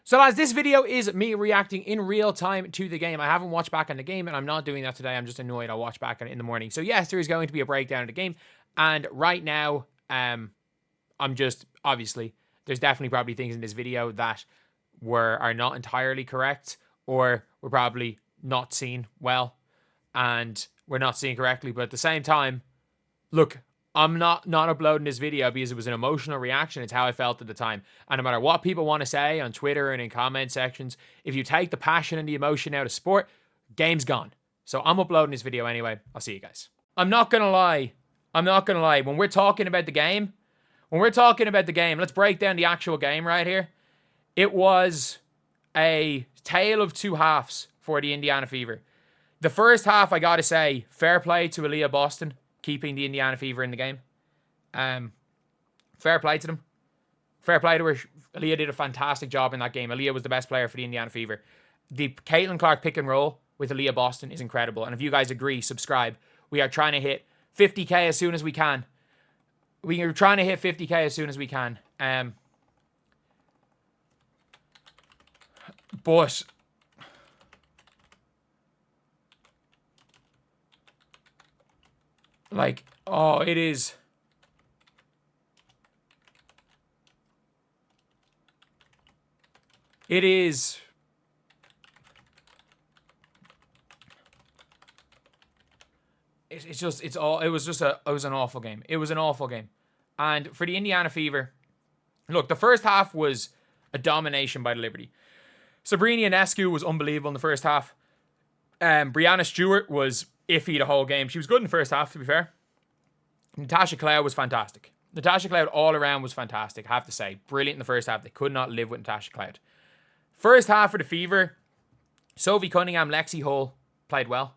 So lads, this video is me reacting in real time to the game. I haven't watched back on the game, and I'm not doing that today. I'm just annoyed. I'll watch back on it in the morning. So yes, there is going to be a breakdown of the game. And right now, I'm just, obviously, there's definitely probably things in this video that are not entirely correct, or were probably not seen well, and we're not seeing correctly. But at the same time, look, I'm not uploading this video because it was an emotional reaction. It's how I felt at the time. And no matter what people want to say on Twitter and in comment sections, if you take the passion and the emotion out of sport, game's gone. So I'm uploading this video anyway. I'll see you guys. I'm not going to lie. When we're talking about the game, let's break down the actual game right here. It was a tale of two halves for the Indiana Fever. The first half, I got to say, fair play to Aaliyah Boston, keeping the Indiana Fever in the game. Fair play to them. Fair play to her. Aaliyah did a fantastic job in that game. Aaliyah was the best player for the Indiana Fever. The Caitlin Clark pick and roll with Aaliyah Boston is incredible. And if you guys agree, subscribe. We are trying to hit 50k as soon as we can. But like, oh, it is. It is. It was an awful game. It was an awful game. And for the Indiana Fever, look, the first half was a domination by the Liberty. Sabrina Ionescu was unbelievable in the first half. Breanna Steward was iffy the whole game. She was good in the first half, to be fair. Natasha Cloud was fantastic. Natasha Cloud all around was fantastic, I have to say. Brilliant in the first half. They could not live with Natasha Cloud. First half for the Fever, Sophie Cunningham, Lexi Hull played well.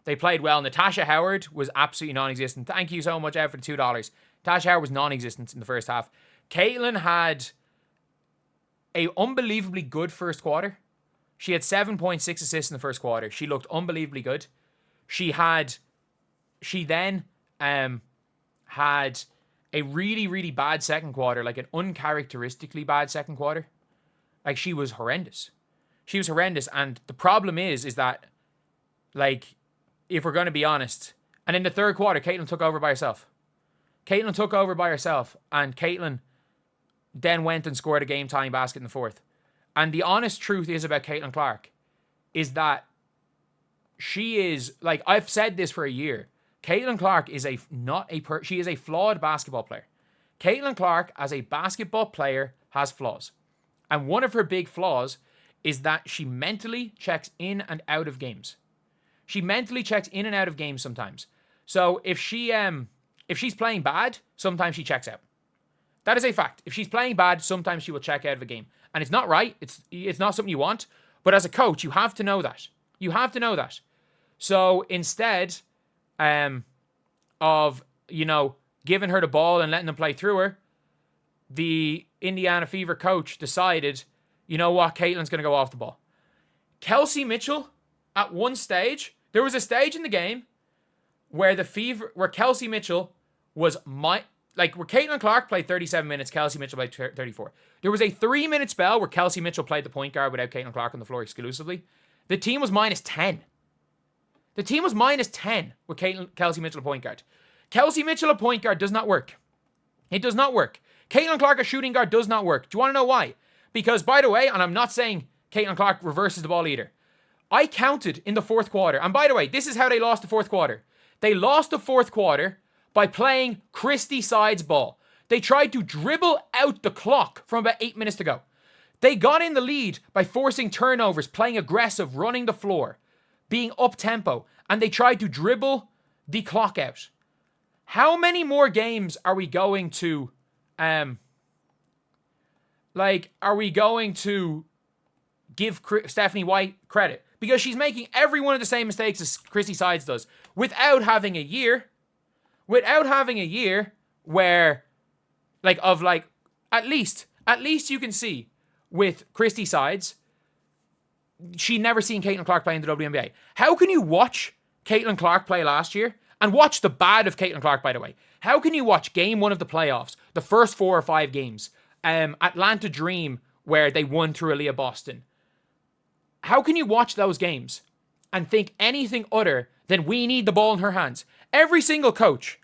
They played well. Natasha Howard was absolutely non-existent. Thank you so much, Ed, for the $2. Natasha Howard was non-existent in the first half. Caitlin had a unbelievably good first quarter. She had 7.6 assists in the first quarter. She looked unbelievably good. She then had a really, really bad second quarter, like an uncharacteristically bad second quarter. Like, she was horrendous. She was horrendous. And the problem is that, like, if we're going to be honest, and in the third quarter, Caitlin took over by herself. And Caitlin then went and scored a game-tying basket in the fourth. And the honest truth is about Caitlin Clark is that she is, like, I've said this for a year. Caitlin Clark is she is a flawed basketball player. Caitlin Clark, as a basketball player, has flaws. And one of her big flaws is that she mentally checks in and out of games. She mentally checks in and out of games sometimes. So if she's playing bad, sometimes she checks out. That is a fact. If she's playing bad, sometimes she will check out of a game. And it's not right. It's not something you want. But as a coach, you have to know that. You have to know that. So instead of, giving her the ball and letting them play through her, the Indiana Fever coach decided, you know what, Caitlin's going to go off the ball. Kelsey Mitchell, at one stage, there was a stage in the game where Kelsey Mitchell was where Caitlin Clark played 37 minutes, Kelsey Mitchell played 34. There was a 3-minute spell where Kelsey Mitchell played the point guard without Caitlin Clark on the floor exclusively. The team was minus 10. The team was minus 10 with Kelsey Mitchell a point guard. Kelsey Mitchell a point guard does not work. It does not work. Caitlin Clark a shooting guard does not work. Do you want to know why? Because, by the way, and I'm not saying Caitlin Clark reverses the ball either, I counted in the fourth quarter. And by the way, this is how they lost the fourth quarter. They lost the fourth quarter by playing Christy Sides ball. They tried to dribble out the clock from about 8 minutes to go. They got in the lead by forcing turnovers, playing aggressive, running the floor, being up-tempo, and they tried to dribble the clock out. How many more games are we going to, give Stephanie White credit? Because she's making every one of the same mistakes as Christy Sides does without having a year where, at least you can see with Christy Sides, she'd never seen Caitlin Clark play in the WNBA. How can you watch Caitlin Clark play last year and watch the bad of Caitlin Clark, by the way? How can you watch game one of the playoffs, the first 4 or 5 games, Atlanta Dream where they won through Aaliyah Boston. How can you watch those games and think anything other than we need the ball in her hands? Every single coach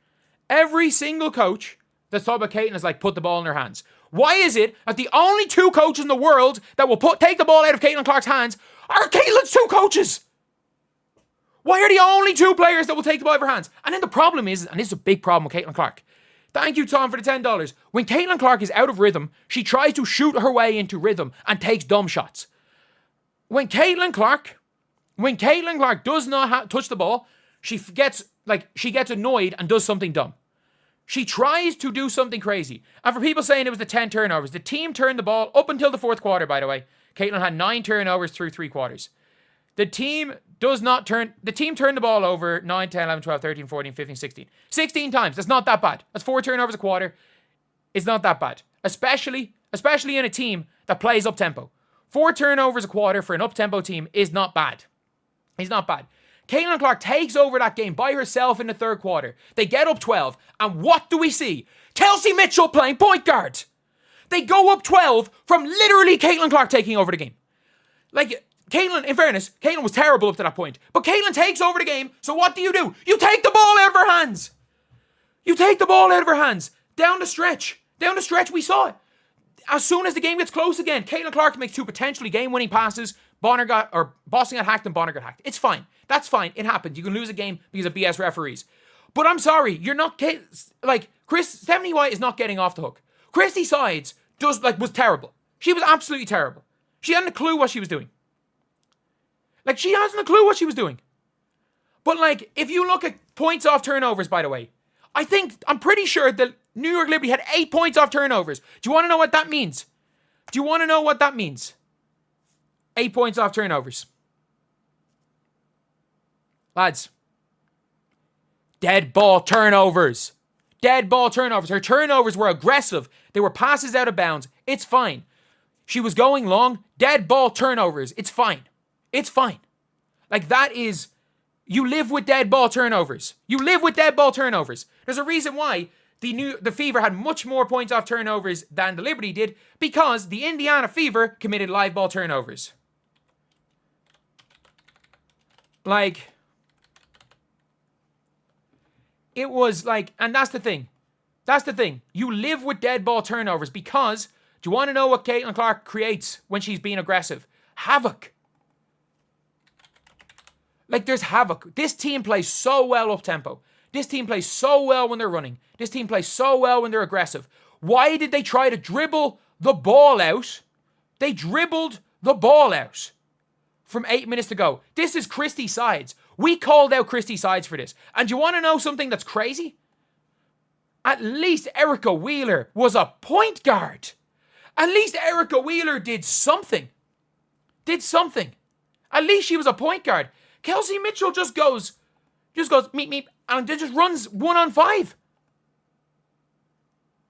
that's talking about Caitlin is like, put the ball in her hands. Why is it that the only two coaches in the world that will take the ball out of Caitlin Clark's hands are Caitlin's two coaches? Why are the only two players that will take the ball out of her hands? And then the problem is, and this is a big problem with Caitlin Clark. Thank you, Tom, for the $10. When Caitlin Clark is out of rhythm, she tries to shoot her way into rhythm and takes dumb shots. When Caitlin Clark does not touch the ball, she gets annoyed and does something dumb. She tries to do something crazy. And for people saying it was the 10 turnovers, the team turned the ball up until the fourth quarter, by the way. Caitlin had 9 turnovers through 3 quarters. The team turned the ball over 9, 10, 11, 12, 13, 14, 15, 16. 16 times. That's not that bad. That's 4 turnovers a quarter. It's not that bad. Especially in a team that plays up-tempo. 4 turnovers a quarter for an up-tempo team is not bad. It's not bad. Caitlin Clark takes over that game by herself in the third quarter. They get up 12. And what do we see? Kelsey Mitchell playing point guard. They go up 12 from literally Caitlin Clark taking over the game. Like, Caitlin, in fairness, Caitlin was terrible up to that point. But Caitlin takes over the game. So what do? You take the ball out of her hands. Down the stretch, we saw it. As soon as the game gets close again, Caitlin Clark makes 2 potentially game-winning passes. Boston got hacked and Bonner got hacked. It's fine. That's fine. It happens. You can lose a game because of BS referees. But I'm sorry, you're not Stephanie White is not getting off the hook. Christy Sides was terrible. She was absolutely terrible. She hadn't a clue what she was doing. But if you look at points off turnovers, by the way, I'm pretty sure that New York Liberty had 8 points off turnovers. Do you want to know what that means? 8 points off turnovers. Lads. Dead ball turnovers. Her turnovers were aggressive. They were passes out of bounds. It's fine. She was going long. Dead ball turnovers. It's fine. Like, that is... You live with dead ball turnovers. There's a reason why the Fever had much more points off turnovers than the Liberty did, because the Indiana Fever committed live ball turnovers. Like, it was like, and that's the thing. You live with dead ball turnovers because, do you want to know what Caitlin Clark creates when she's being aggressive? Havoc. Like, there's havoc. This team plays so well up-tempo. This team plays so well when they're running. This team plays so well when they're aggressive. Why did they try to dribble the ball out? They dribbled the ball out from 8 minutes to go. This is Christy Sides. We called out Christy Sides for this. And do you want to know something that's crazy? At least Erica Wheeler was a point guard. At least Erica Wheeler did something. At least she was a point guard. Kelsey Mitchell just goes, meep, and just runs 1-on-5.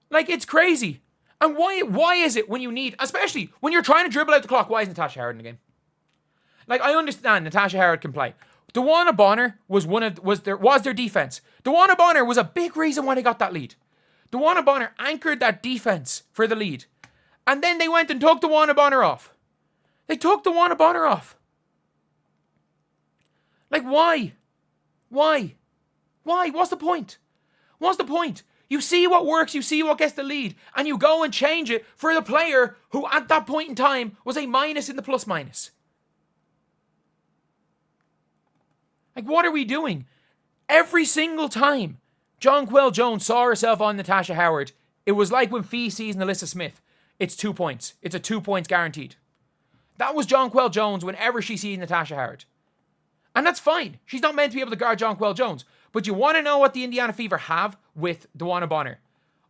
Like, it's crazy. And why is it when you need, especially when you're trying to dribble out the clock, why is Natasha Howard in the game? Like, I understand Natasha Howard can play. DeWanna Bonner was their defense. DeWanna Bonner was a big reason why they got that lead. DeWanna Bonner anchored that defense for the lead. And then they went and took DeWanna Bonner off. Like, why? What's the point? You see what works, you see what gets the lead, and you go and change it for the player who at that point in time was a minus in the plus minus. Like, what are we doing? Every single time Jonquel Jones saw herself on Natasha Howard, it was like when Fee sees Alyssa Smith. It's 2 points. It's a 2 points guaranteed. That was Jonquel Jones whenever she sees Natasha Howard. And that's fine. She's not meant to be able to guard Jonquel Jones. But you want to know what the Indiana Fever have with DeWanna Bonner?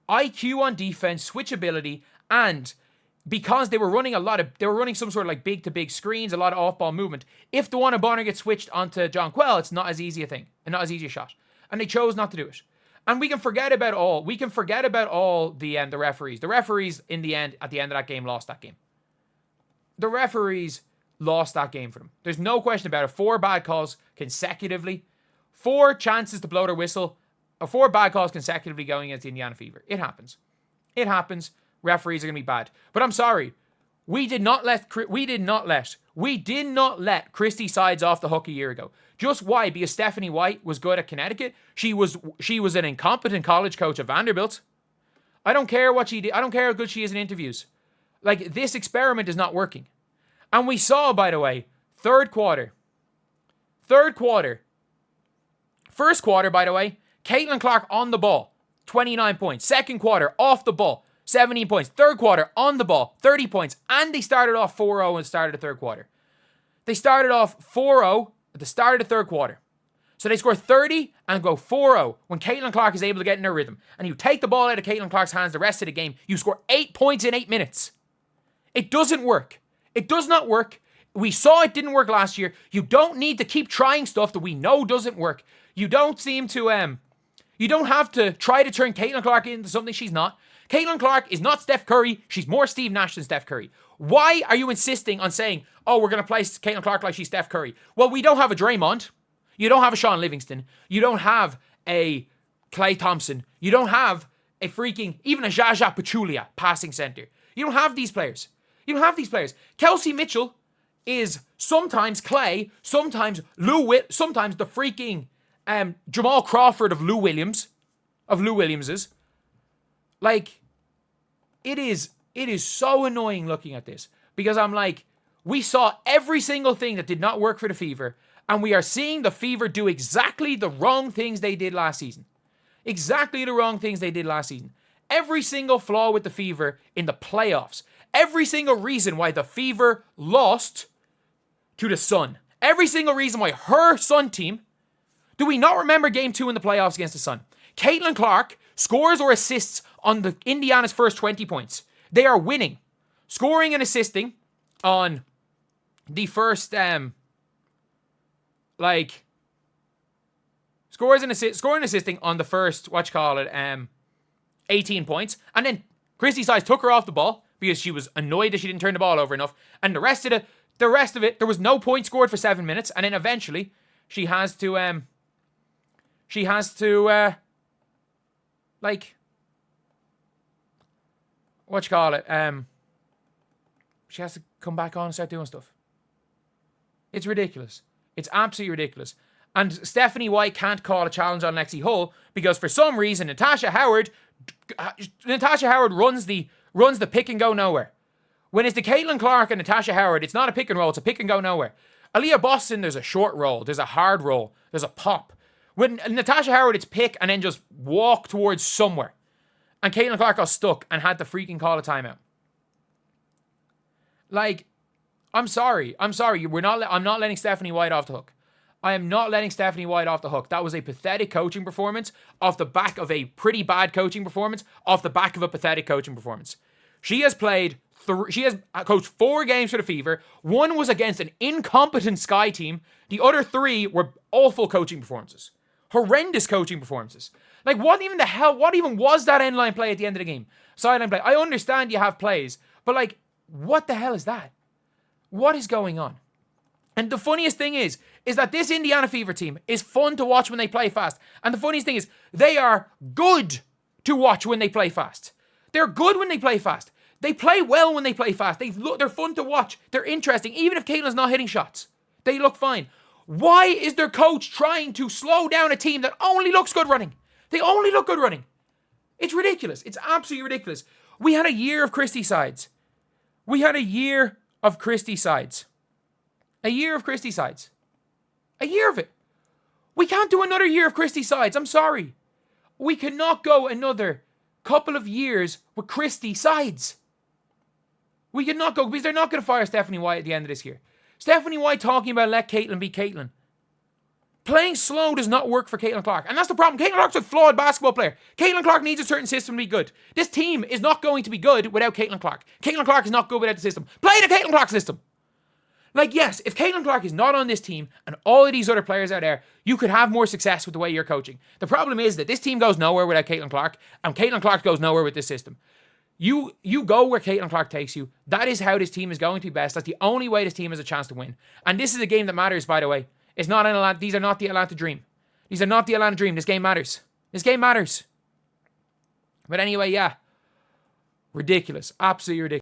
IQ on defense, switchability, and because they were running some sort of like big-to-big screens, a lot of off-ball movement. If DeWanna Bonner gets switched onto Jonquel, it's not as easy a thing, and not as easy a shot. And they chose not to do it. And we can forget about all the referees. The referees, at the end of that game, lost that game. The referees lost that game for them. There's no question about it. 4 bad calls consecutively. 4 chances to blow their whistle. 4 bad calls consecutively going against the Indiana Fever. It happens. Referees are going to be bad. But I'm sorry. We did not let Christy Sides off the hook a year ago. Just why? Because Stephanie White was good at Connecticut. She was an incompetent college coach at Vanderbilt. I don't care what she did. I don't care how good she is in interviews. Like, this experiment is not working. And we saw, by the way, third quarter. First quarter, by the way, Caitlin Clark on the ball, 29 points. Second quarter, off the ball, 17 points. Third quarter, on the ball, 30 points. And they started off 4-0 and started the third quarter. They started off 4-0 at the start of the third quarter. So they score 30 and go 4-0 when Caitlin Clark is able to get in her rhythm. And you take the ball out of Caitlin Clark's hands the rest of the game. You score 8 points in 8 minutes. It doesn't work. It does not work. We saw it didn't work last year. You don't need to keep trying stuff that we know doesn't work. You don't seem to, you don't have to try to turn Caitlin Clark into something she's not. Caitlin Clark is not Steph Curry. She's more Steve Nash than Steph Curry. Why are you insisting on saying, oh, we're going to play Caitlin Clark like she's Steph Curry? Well, we don't have a Draymond. You don't have a Sean Livingston. You don't have a Klay Thompson. You don't have a freaking, even a Jaja Pachulia passing center. You don't have these players. You don't have these players. Kelsey Mitchell is sometimes Klay, sometimes sometimes the freaking Jamal Crawford of Lou Williams's. Like, it is so annoying looking at this because I'm like, we saw every single thing that did not work for the Fever, and we are seeing the Fever do exactly the wrong things they did last season. Exactly the wrong things they did last season. Every single flaw with the Fever in the playoffs. Every single reason why the Fever lost to the Sun. Every single reason why her Sun team. Do we not remember Game 2 in the playoffs against the Sun? Caitlin Clark scores or assists on the Indiana's first 20 points. They are winning. Scoring and assisting on the first, scoring and assisting on the first, 18 points. And then Christy Size took her off the ball because she was annoyed that she didn't turn the ball over enough. And the rest of it, there was no point scored for 7 minutes. And then eventually, she has to she has to come back on and start doing stuff. It's ridiculous. It's absolutely ridiculous. And Stephanie White can't call a challenge on Lexi Hull because for some reason Natasha Howard runs the pick and go nowhere. When it's the Caitlin Clark and Natasha Howard, it's not a pick and roll, it's a pick and go nowhere. Aaliyah Boston, there's a short roll, there's a hard roll, there's a pop. When Natasha Howard, it's pick and then just walk towards somewhere. And Caitlin Clark got stuck and had to freaking call a timeout. Like, I'm sorry. I'm not letting Stephanie White off the hook. I am not letting Stephanie White off the hook. That was a pathetic coaching performance off the back of a pretty bad coaching performance off the back of a pathetic coaching performance. She has coached 4 games for the Fever. 1 was against an incompetent Sky team. The other 3 were awful coaching performances. Horrendous coaching performances. Like, what even was that end line play at the end of the game? Sideline play. I understand you have plays, but like, what the hell is that? What is going on? And the funniest thing is that this Indiana Fever team is fun to watch when they play fast. And the funniest thing is, they are good to watch when they play fast. They're good when they play fast. They play well when they play fast. They're fun to watch. They're interesting. Even if Caitlin's not hitting shots, they look fine. Why is their coach trying to slow down a team that only looks good running? They only look good running. It's ridiculous. It's absolutely ridiculous. We had a year of Christy Sides. A year of it. We can't do another year of Christy Sides. I'm sorry. We cannot go another couple of years with Christy Sides. We cannot go because they're not going to fire Stephanie White at the end of this year. Stephanie White talking about let Caitlin be Caitlin. Playing slow does not work for Caitlin Clark. And that's the problem. Caitlin Clark's a flawed basketball player. Caitlin Clark needs a certain system to be good. This team is not going to be good without Caitlin Clark. Caitlin Clark is not good without the system. Play the Caitlin Clark system. Like, yes, if Caitlin Clark is not on this team and all of these other players are there, you could have more success with the way you're coaching. The problem is that this team goes nowhere without Caitlin Clark, and Caitlin Clark goes nowhere with this system. You go where Caitlin Clark takes you. That is how this team is going to be best. That's the only way this team has a chance to win. And this is a game that matters, by the way. These are not the Atlanta Dream. These are not the Atlanta Dream. This game matters. But anyway, yeah. Ridiculous. Absolutely ridiculous.